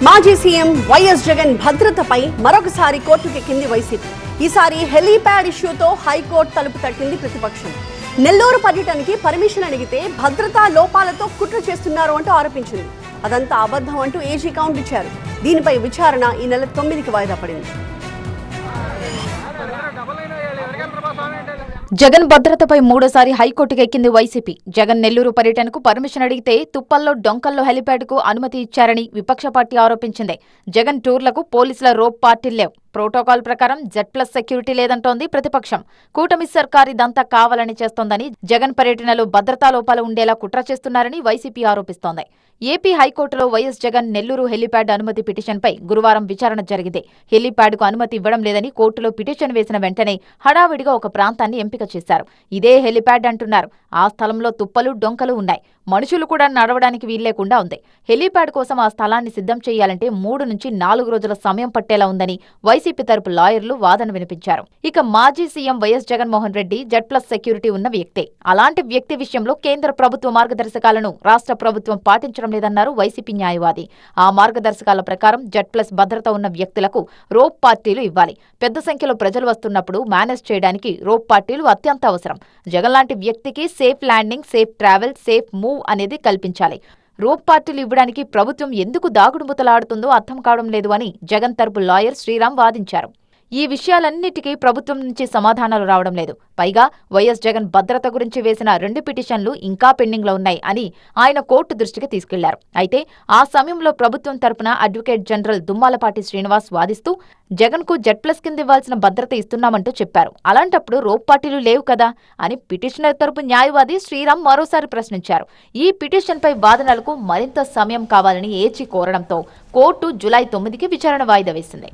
మాజీ CM YS Jagan భద్రతపై మరొకసారి కోర్టుకెక్కింది వైసీపీ. ఈసారి హెలీప్యాడ్ ఇష్యూతో హైకోర్టు తలుపు తట్టింది ప్రతిపక్షం. నెల్లూరు పర్యటనకి పర్మిషన్ అడిగితే భద్రతా లోపాలతో కుట్ర చేస్తున్నారు అంటూ ఆరోపించింది. అదంతా అబద్ధం అంటూ ఏజీ కౌంట్ ఇచ్చారు. దీనిపై విచారణ ఈ నెల 9కి వాయిదా పడింది. జగన్ భద్రతపై మూడోసారి హైకోర్టుకు ఎక్కింది వైసీపీ. జగన్ నెల్లూరు పర్యటనకు పర్మిషన్ అడిగితే తుప్పల్లో డొంకల్లో హెలిప్యాడ్కు అనుమతి ఇచ్చారని విపక్ష పార్టీ ఆరోపించింది. జగన్ టూర్లకు పోలీసుల రోప్ పార్టీలు లేవు. ప్రోటోకాల్ ప్రకారం Z+ సెక్యూరిటీ లేదంటోంది ప్రతిపక్షం. కూటమి సర్కార్ ఇదంతా కావాలని చేస్తోందని, జగన్ పర్యటనలో భద్రతా లోపాలు ఉండేలా కుట్ర చేస్తున్నారని వైసీపీ ఆరోపిస్తోంది. ఏపీ హైకోర్టులో వైఎస్ జగన్ నెల్లూరు హెలీప్యాడ్ అనుమతి పిటిషన్పై గురువారం విచారణ జరిగింది. హెలీప్యాడ్కు అనుమతి ఇవ్వడం లేదని కోర్టులో పిటిషన్ వేసిన వెంటనే హడావిడిగా ఒక ప్రాంతాన్ని ఎంపిక చేశారు. ఇదే హెలీప్యాడ్ అంటున్నారు. ఆ స్థలంలో తుప్పలు డొంకలు ఉన్నాయి. మనుషులు కూడా నడవడానికి వీల్లేకుండా ఉంది. హెలీప్యాడ్ కోసం ఆ స్థలాన్ని సిద్ధం చేయాలంటే 3 నుంచి 4 రోజుల సమయం పట్టేలా ఉందని వైసీపీ తరపు లాయర్లు వాదన వినిపించారు. ఇక మాజీ CM YS Jaganmohan Reddy Z+ security ఉన్న వ్యక్తే. అలాంటి వ్యక్తి విషయంలో కేంద్ర ప్రభుత్వ మార్గదర్శకాలను రాష్ట్ర ప్రభుత్వం పాటించడం లేదన్నారు వైసీపీ న్యాయవాది. ఆ మార్గదర్శకాల ప్రకారం Z+ భద్రత ఉన్న వ్యక్తులకు రోప్ పార్టీలు ఇవ్వాలి. పెద్ద సంఖ్యలో ప్రజలు వస్తున్నప్పుడు మేనేజ్ చేయడానికి రోప్ పార్టీలు అత్యంత అవసరం. జగన్ లాంటి వ్యక్తికి safe landing, safe travel, safe move అనేది కల్పించాలి. రోప్ పార్టీలు ఇవ్వడానికి ప్రభుత్వం ఎందుకు దాగుడుమూతలాడుతుందో అర్థం కావడం లేదు అని జగన్ తరపు లాయర్ శ్రీరామ్ వాదించారు. ఈ విషయాలన్నిటికీ ప్రభుత్వం నుంచి సమాధానాలు రావడం లేదు. పైగా వైఎస్ జగన్ భద్రత గురించి వేసిన 2 పిటిషన్లు ఇంకా పెండింగ్లో ఉన్నాయి అని ఆయన కోర్టు దృష్టికి తీసుకెళ్లారు. అయితే ఆ సమయంలో ప్రభుత్వం తరపున అడ్వకేట్ జనరల్ దుమ్మాలపాటి శ్రీనివాస్ వాదిస్తూ జగన్కు Z+ కింద ఇవ్వాల్సిన భద్రత ఇస్తున్నామంటూ చెప్పారు. అలాంటప్పుడు రోప్ పార్టీలు లేవు కదా అని పిటిషనర్ తరపు న్యాయవాది శ్రీరామ్ మరోసారి ప్రశ్నించారు. ఈ పిటిషన్పై వాదనలకు మరింత సమయం కావాలని ఏజీ కోరడంతో కోర్టు జూలై 9కి విచారణ వాయిదా వేసింది.